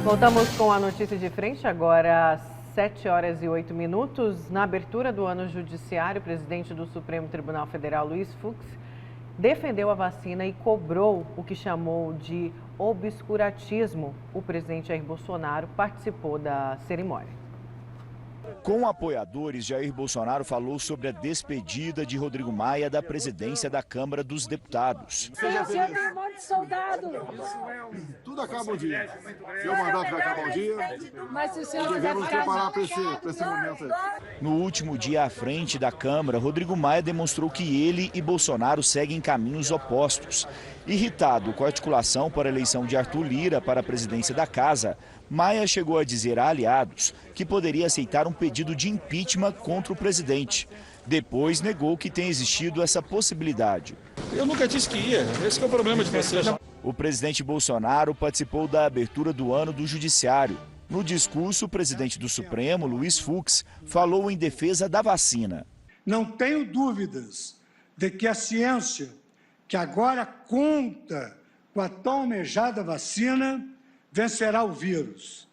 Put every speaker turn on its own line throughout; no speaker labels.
Voltamos com a notícia de frente, agora às 7 horas e 8 minutos. Na abertura do ano judiciário, o presidente do Supremo Tribunal Federal, Luiz Fux, defendeu a vacina e cobrou o que chamou de obscurantismo. O presidente Jair Bolsonaro participou da cerimônia.
Com apoiadores, Jair Bolsonaro falou sobre a despedida de Rodrigo Maia da presidência da Câmara dos Deputados.
Seja feliz. Tem um monte de soldado.
Tudo acaba um dia. Seu mandato vai acabar um dia.
Mas se o senhor
devemos preparar para esse momento aí.
No último dia à frente da Câmara, Rodrigo Maia demonstrou que ele e Bolsonaro seguem caminhos opostos. Irritado com a articulação para a eleição de Arthur Lira para a presidência da Casa, Maia chegou a dizer a aliados que poderia aceitar um pedido de impeachment contra o presidente. Depois negou que tenha existido essa possibilidade.
Eu nunca disse que ia, esse que é o problema de vocês.
O presidente Bolsonaro participou da abertura do ano do Judiciário. No discurso, o presidente do Supremo, Luiz Fux, falou em defesa da vacina.
Não tenho dúvidas de que a ciência, que agora conta com a tão almejada vacina, vencerá o vírus.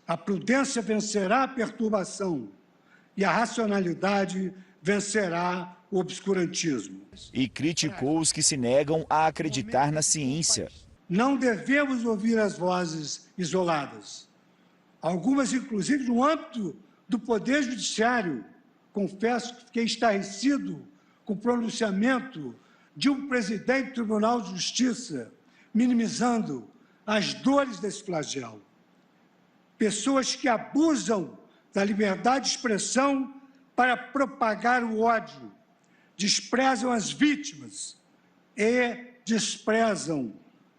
A prudência vencerá a perturbação e a racionalidade vencerá o obscurantismo.
E criticou os que se negam a acreditar na ciência.
Não devemos ouvir as vozes isoladas. Algumas, inclusive, no âmbito do Poder Judiciário. Confesso que fiquei estarrecido com o pronunciamento de um presidente do Tribunal de Justiça, minimizando as dores desse flagelo. Pessoas que abusam da liberdade de expressão para propagar o ódio, desprezam as vítimas e desprezam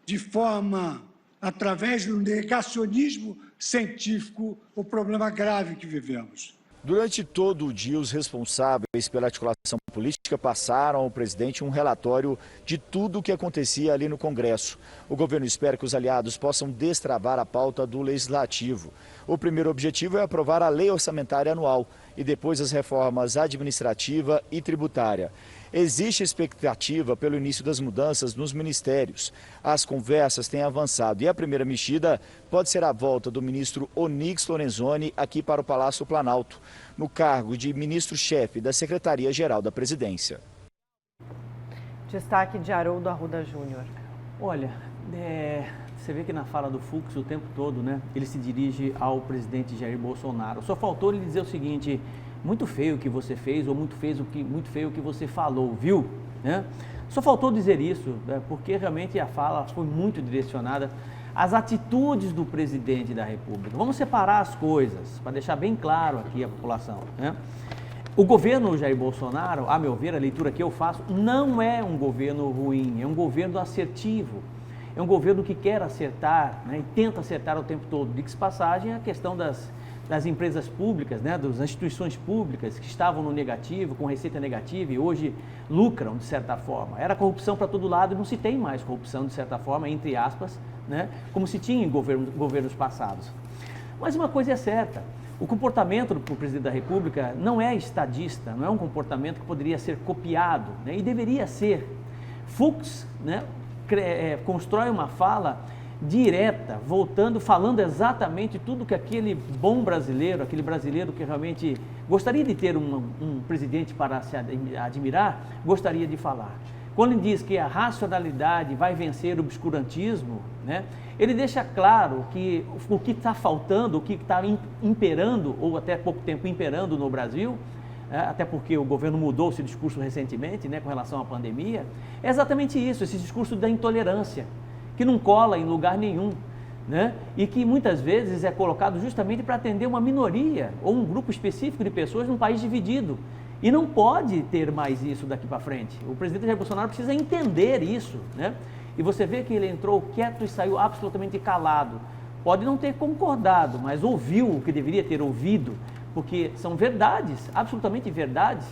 de forma, através do negacionismo científico, o problema grave que vivemos.
Durante todo o dia, os responsáveis pela articulação política passaram ao presidente um relatório de tudo o que acontecia ali no Congresso. O governo espera que os aliados possam destravar a pauta do Legislativo. O primeiro objetivo é aprovar a lei orçamentária anual e depois as reformas administrativa e tributária. Existe expectativa pelo início das mudanças nos ministérios. As conversas têm avançado e a primeira mexida pode ser a volta do ministro Onyx Lorenzoni aqui para o Palácio Planalto, no cargo de ministro-chefe da Secretaria-Geral da Presidência.
Destaque de Haroldo Arruda Júnior.
Olha, você vê que na fala do Fux o tempo todo, né, ele se dirige ao presidente Jair Bolsonaro. Só faltou ele dizer o seguinte: muito feio o que você fez ou muito feio o que você falou, viu? Né? Só faltou dizer isso, né, porque realmente a fala foi muito direcionada às atitudes do presidente da República. Vamos separar as coisas, para deixar bem claro aqui à população, né? O governo Jair Bolsonaro, a meu ver, a leitura que eu faço, não é um governo ruim, é um governo assertivo. É um governo que quer acertar, né, e tenta acertar o tempo todo. Diga-se passagem, a questão das empresas públicas, né, das instituições públicas que estavam no negativo, com receita negativa e hoje lucram de certa forma. Era corrupção para todo lado e não se tem mais corrupção de certa forma, entre aspas, né, como se tinha em governos passados. Mas uma coisa é certa, o comportamento do presidente da República não é estadista, não é um comportamento que poderia ser copiado, né, e deveria ser. Fux, né, constrói uma fala direta, falando exatamente tudo que aquele bom brasileiro, aquele brasileiro que realmente gostaria de ter um presidente para se admirar, gostaria de falar. Quando ele diz que a racionalidade vai vencer o obscurantismo, né, ele deixa claro que o que está faltando, o que está imperando, ou até pouco tempo imperando no Brasil, até porque o governo mudou esse discurso recentemente, né, com relação à pandemia, é exatamente isso, esse discurso da intolerância, que não cola em lugar nenhum, né, e que muitas vezes é colocado justamente para atender uma minoria ou um grupo específico de pessoas num país dividido. E não pode ter mais isso daqui para frente. O presidente Jair Bolsonaro precisa entender isso, né? E você vê que ele entrou quieto e saiu absolutamente calado. Pode não ter concordado, mas ouviu o que deveria ter ouvido, porque são verdades, absolutamente verdades.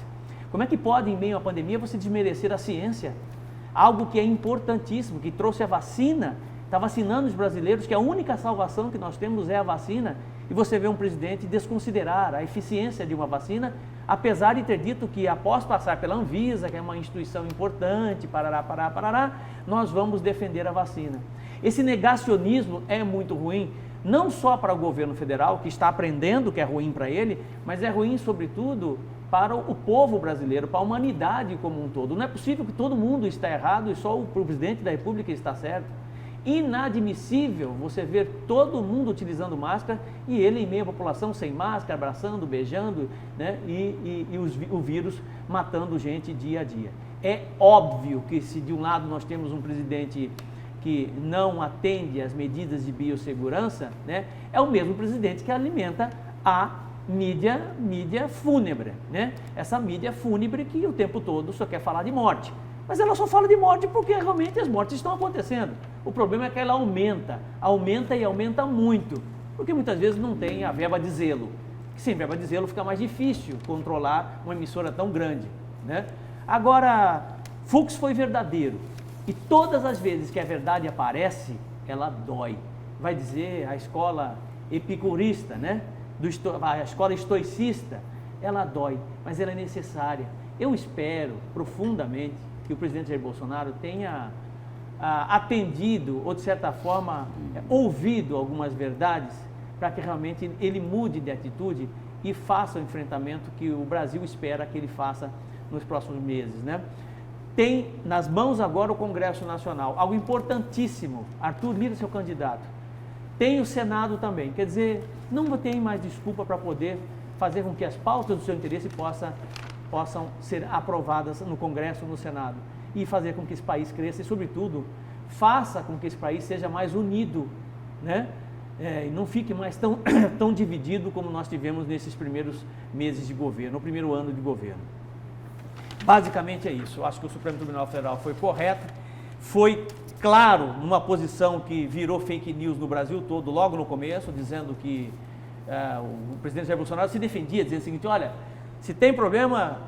Como é que pode, em meio à pandemia, você desmerecer a ciência? Algo que é importantíssimo, que trouxe a vacina, está vacinando os brasileiros, que a única salvação que nós temos é a vacina, e você vê um presidente desconsiderar a eficiência de uma vacina, apesar de ter dito que após passar pela Anvisa, que é uma instituição importante, parará, nós vamos defender a vacina. Esse negacionismo é muito ruim, não só para o governo federal, que está aprendendo que é ruim para ele, mas é ruim, sobretudo, para o povo brasileiro, para a humanidade como um todo. Não é possível que todo mundo está errado e só o presidente da República está certo. Inadmissível você ver todo mundo utilizando máscara e ele em meio à população sem máscara, abraçando, beijando, né? O vírus matando gente dia a dia. É óbvio que se de um lado nós temos um presidente que não atende às medidas de biossegurança, né? É o mesmo presidente que alimenta a mídia fúnebre, né? Essa mídia fúnebre que o tempo todo só quer falar de morte. Mas ela só fala de morte porque realmente as mortes estão acontecendo. O problema é que ela aumenta e aumenta muito, porque muitas vezes não tem a verba de zelo. Sem verba de zelo fica mais difícil controlar uma emissora tão grande, né? Agora, Fux foi verdadeiro e todas as vezes que a verdade aparece, ela dói. Vai dizer a escola epicurista, né? A escola estoicista, ela dói, mas ela é necessária. Eu espero profundamente que o presidente Jair Bolsonaro tenha atendido ou, de certa forma, ouvido algumas verdades para que realmente ele mude de atitude e faça o enfrentamento que o Brasil espera que ele faça nos próximos meses, né? Tem nas mãos agora o Congresso Nacional, algo importantíssimo. Arthur Lira, seu candidato. Tem o Senado também, quer dizer, não tem mais desculpa para poder fazer com que as pautas do seu interesse possam ser aprovadas no Congresso, no Senado, e fazer com que esse país cresça e, sobretudo, faça com que esse país seja mais unido, né? E não fique mais tão dividido como nós tivemos nesses primeiros meses de governo, no primeiro ano de governo. Basicamente é isso. Eu acho que o Supremo Tribunal Federal foi correto, foi claro numa posição que virou fake news no Brasil todo, logo no começo, dizendo que o presidente Jair Bolsonaro se defendia, dizendo o seguinte: olha, se tem problema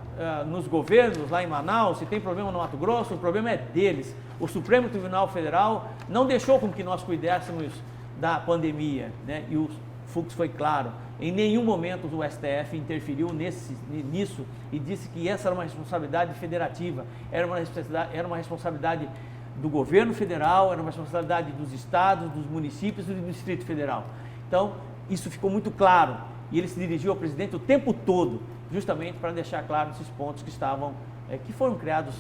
nos governos lá em Manaus, se tem problema no Mato Grosso, o problema é deles. O Supremo Tribunal Federal não deixou com que nós cuidássemos da pandemia, né? E o Fux foi claro. Em nenhum momento o STF interferiu nisso e disse que essa era uma responsabilidade federativa, era uma responsabilidade do governo federal, era uma responsabilidade dos estados, dos municípios e do Distrito Federal. Então, isso ficou muito claro e ele se dirigiu ao presidente o tempo todo, justamente para deixar claro esses pontos que foram criados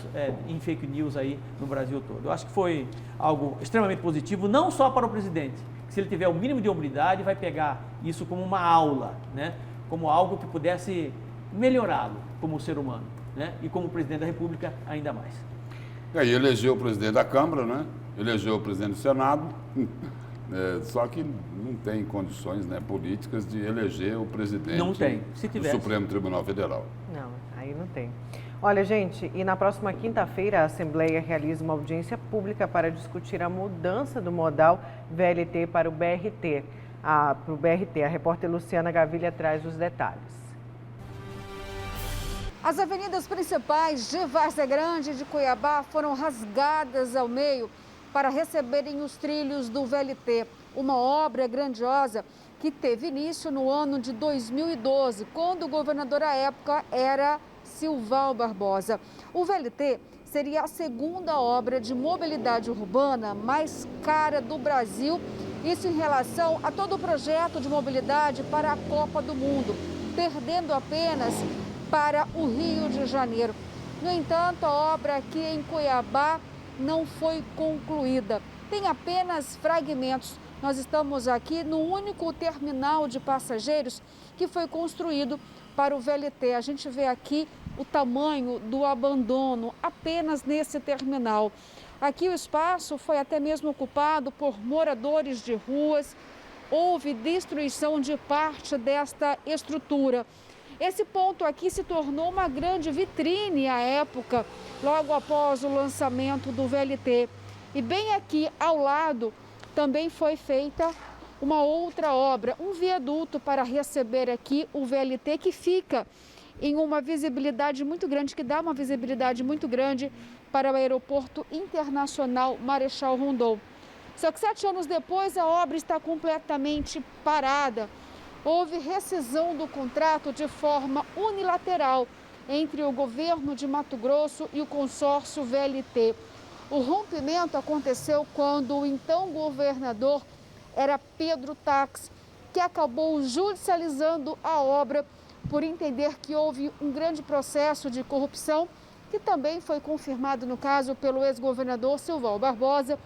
em fake news aí no Brasil todo. Eu acho que foi algo extremamente positivo, não só para o presidente, que se ele tiver o mínimo de hombridade, vai pegar isso como uma aula, né? Como algo que pudesse melhorá-lo como ser humano, né? E como presidente da República ainda mais.
E aí elegeu o presidente da Câmara, né? Elegeu o presidente do Senado, só que não tem condições, né, políticas de eleger o presidente do Supremo Tribunal Federal.
Não, aí não tem. Olha, gente, e na próxima quinta-feira a Assembleia realiza uma audiência pública para discutir a mudança do modal VLT para o BRT. A repórter Luciana Gavilha traz os detalhes.
As avenidas principais de Várzea Grande e de Cuiabá foram rasgadas ao meio para receberem os trilhos do VLT, uma obra grandiosa que teve início no ano de 2012, quando o governador à época era Silval Barbosa. O VLT seria a segunda obra de mobilidade urbana mais cara do Brasil, isso em relação a todo o projeto de mobilidade para a Copa do Mundo, perdendo apenas para o Rio de Janeiro. No entanto, a obra aqui em Cuiabá não foi concluída. Tem apenas fragmentos. Nós estamos aqui no único terminal de passageiros que foi construído para o VLT. A gente vê aqui o tamanho do abandono apenas nesse terminal. Aqui o espaço foi até mesmo ocupado por moradores de ruas. Houve destruição de parte desta estrutura. Esse ponto aqui se tornou uma grande vitrine à época, logo após o lançamento do VLT. E bem aqui ao lado também foi feita uma outra obra, um viaduto para receber aqui o VLT, que fica em uma visibilidade muito grande, que dá uma visibilidade muito grande para o Aeroporto Internacional Marechal Rondon. Só que 7 anos depois a obra está completamente parada. Houve rescisão do contrato de forma unilateral entre o governo de Mato Grosso e o consórcio VLT. O rompimento aconteceu quando o então governador era Pedro Tax, que acabou judicializando a obra por entender que houve um grande processo de corrupção, que também foi confirmado no caso pelo ex-governador Silval Barbosa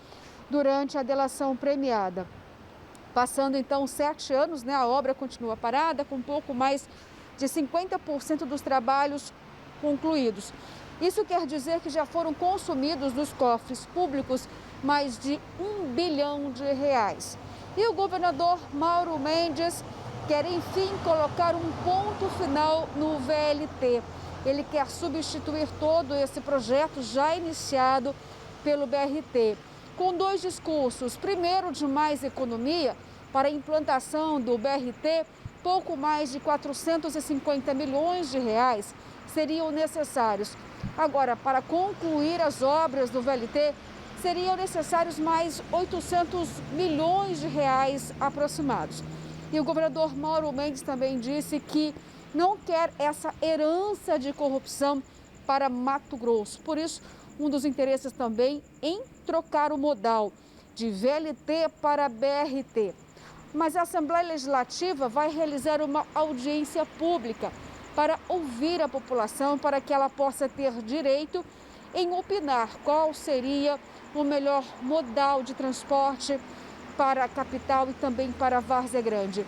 durante a delação premiada. Passando então 7 anos, a obra continua parada, com pouco mais de 50% dos trabalhos concluídos. Isso quer dizer que já foram consumidos dos cofres públicos mais de R$1 bilhão. E o governador Mauro Mendes quer, enfim, colocar um ponto final no VLT. Ele quer substituir todo esse projeto já iniciado pelo BRT, com 2 discursos. Primeiro, de mais economia. Para a implantação do BRT, pouco mais de R$450 milhões seriam necessários. Agora, para concluir as obras do VLT, seriam necessários mais R$800 milhões aproximados. E o governador Mauro Mendes também disse que não quer essa herança de corrupção para Mato Grosso. Por isso, um dos interesses também em trocar o modal de VLT para BRT. Mas a Assembleia Legislativa vai realizar uma audiência pública para ouvir a população, para que ela possa ter direito em opinar qual seria o melhor modal de transporte para a capital e também para a Várzea Grande.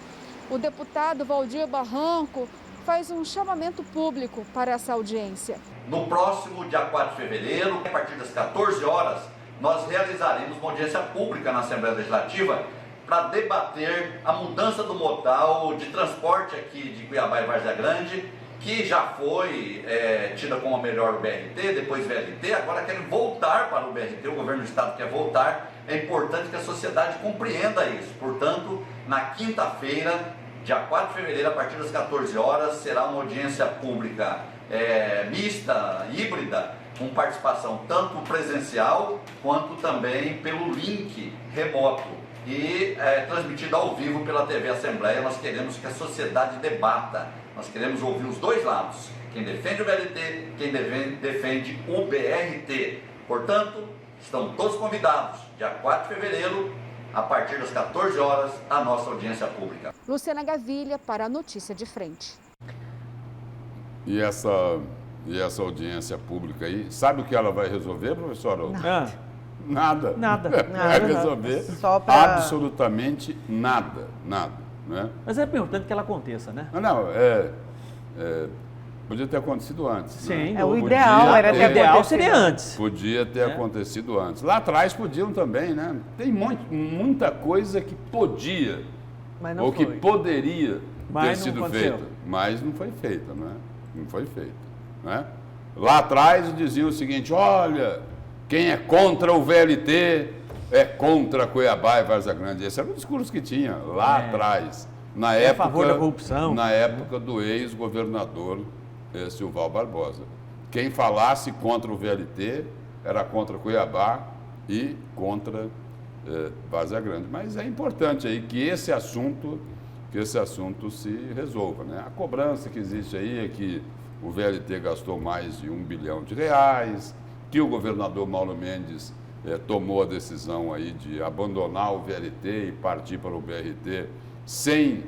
O deputado Valdir Barranco faz um chamamento público para essa audiência.
No próximo dia 4 de fevereiro, a partir das 14 horas, nós realizaremos uma audiência pública na Assembleia Legislativa para debater a mudança do modal de transporte aqui de Cuiabá e Várzea Grande, que já foi tida como a melhor o BRT, depois VLT, agora querem voltar para o BRT, o governo do estado quer voltar. É importante que a sociedade compreenda isso. Portanto, na quinta-feira, dia 4 de fevereiro, a partir das 14 horas, será uma audiência pública mista, híbrida, com participação tanto presencial quanto também pelo link remoto. E transmitida ao vivo pela TV Assembleia. Nós queremos que a sociedade debata, nós queremos ouvir os dois lados, quem defende o VLT, quem defende o BRT. Portanto, estão todos convidados, dia 4 de fevereiro, a partir das 14 horas, a nossa audiência pública.
Luciana Gavilha para a Notícia de Frente.
E essa audiência pública aí, sabe o que ela vai resolver, professor Haroldo? Nada. Vai resolver absolutamente nada. Né?
Mas é importante que ela aconteça, né?
Podia ter acontecido antes.
Sim.
Né?
O ideal
seria antes.
Podia ter acontecido antes. Lá atrás podiam também, né? Tem muita coisa que podia ou que poderia ter sido feita, mas não foi feita, né? Não foi feita, né? Lá atrás diziam o seguinte: olha, quem é contra o VLT é contra Cuiabá e Várzea Grande. Esse era o discurso que tinha lá atrás, na época,
a favor da corrupção.
Na época do ex-governador Silval Barbosa. Quem falasse contra o VLT era contra Cuiabá e contra Várzea Grande. Mas é importante aí que esse assunto se resolva, né? A cobrança que existe aí é que o VLT gastou mais de R$1 bilhão, que o governador Mauro Mendes tomou a decisão aí de abandonar o VLT e partir para o BRT sem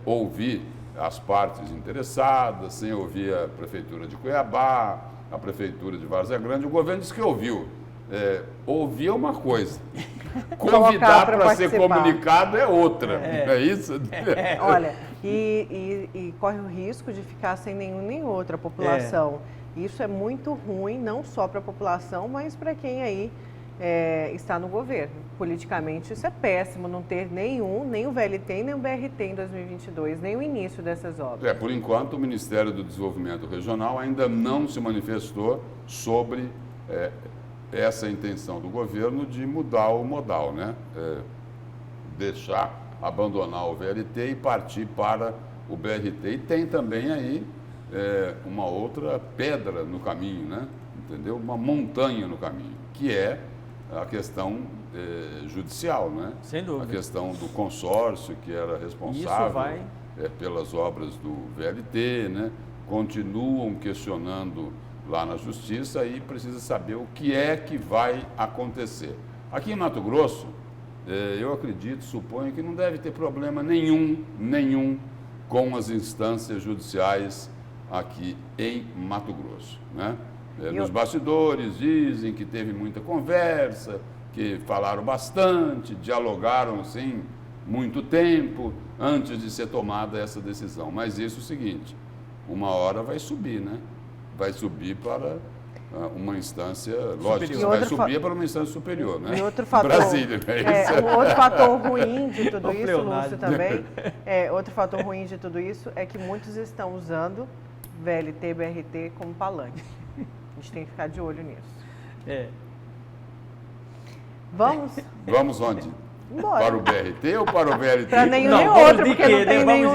ouvir as partes interessadas, sem ouvir a Prefeitura de Cuiabá, a Prefeitura de Várzea Grande. O governo disse que ouviu. Ouvir é uma coisa, convidar para ser comunicado é outra, não é isso?
Olha, e corre o risco de ficar sem nenhum nem outra população. Isso é muito ruim, não só para a população, mas para quem aí está no governo. Politicamente, isso é péssimo, não ter nem o VLT nem o BRT em 2022, nem o início dessas obras.
Por enquanto, o Ministério do Desenvolvimento Regional ainda não se manifestou sobre essa intenção do governo de mudar o modal, né? Abandonar o VLT e partir para o BRT. E tem também aí uma outra pedra no caminho, né? Entendeu? Uma montanha no caminho, que é a questão judicial, né?
Sem dúvida.
A questão do consórcio que era responsável pelas obras do VLT, né? Continuam questionando lá na Justiça e precisa saber o que é que vai acontecer. Aqui em Mato Grosso, eu acredito, suponho que não deve ter problema nenhum com as instâncias judiciais aqui em Mato Grosso, né? Nos bastidores dizem que teve muita conversa, que falaram bastante, dialogaram assim muito tempo antes de ser tomada essa decisão. Mas isso é o seguinte, uma hora vai subir, né? Vai subir para uma instância, lógico, vai subir para uma instância superior, né?
E outro fator,
Brasília, né?
Um outro fator ruim de tudo isso, Lúcio, também, outro fator ruim de tudo isso é que muitos estão usando VLT e BRT como palanque. A gente tem que ficar de olho nisso.
Vamos onde?
Embora.
Para o BRT ou para o VLT?
Para nenhum nem outro, porque não tem nenhum.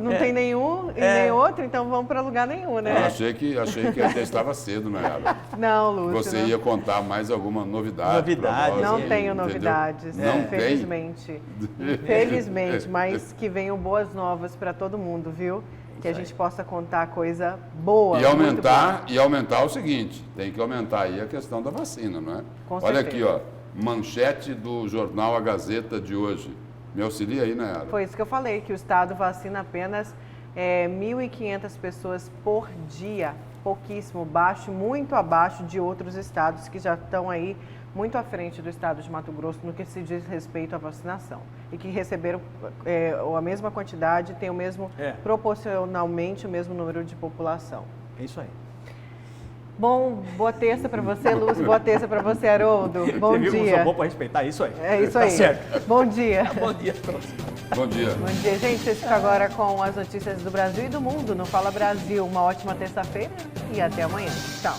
Não tem nenhum e nem outro, então vamos para lugar nenhum, né?
Achei que até estava cedo, Nayara.
Não, Lúcio.
Você ia contar mais alguma novidade?
Não tenho novidades, infelizmente. Infelizmente, mas que venham boas novas para todo mundo, viu? Que a gente possa contar coisa boa.
E aumentar o seguinte, tem que aumentar aí a questão da vacina, não é? Olha aqui, ó, manchete do jornal A Gazeta de hoje. Me auxilia aí, Nayara?
Foi isso que eu falei, que o Estado vacina apenas 1.500 pessoas por dia. Pouquíssimo, baixo, muito abaixo de outros estados que já estão aí muito à frente do estado de Mato Grosso no que se diz respeito à vacinação. E que receberam a mesma quantidade, tem o mesmo, proporcionalmente, o mesmo número de população.
É isso aí.
Bom, boa terça para você, Lúcio. Boa terça para você, Haroldo. Bom dia.
Você viu como sou bom para respeitar? É isso aí.
É isso aí.
Tá certo.
Bom dia.
Bom dia.
Bom dia.
Bom dia, gente. Vocês ficam agora com as notícias do Brasil e do mundo no Fala Brasil. Uma ótima terça-feira e até amanhã. Tchau.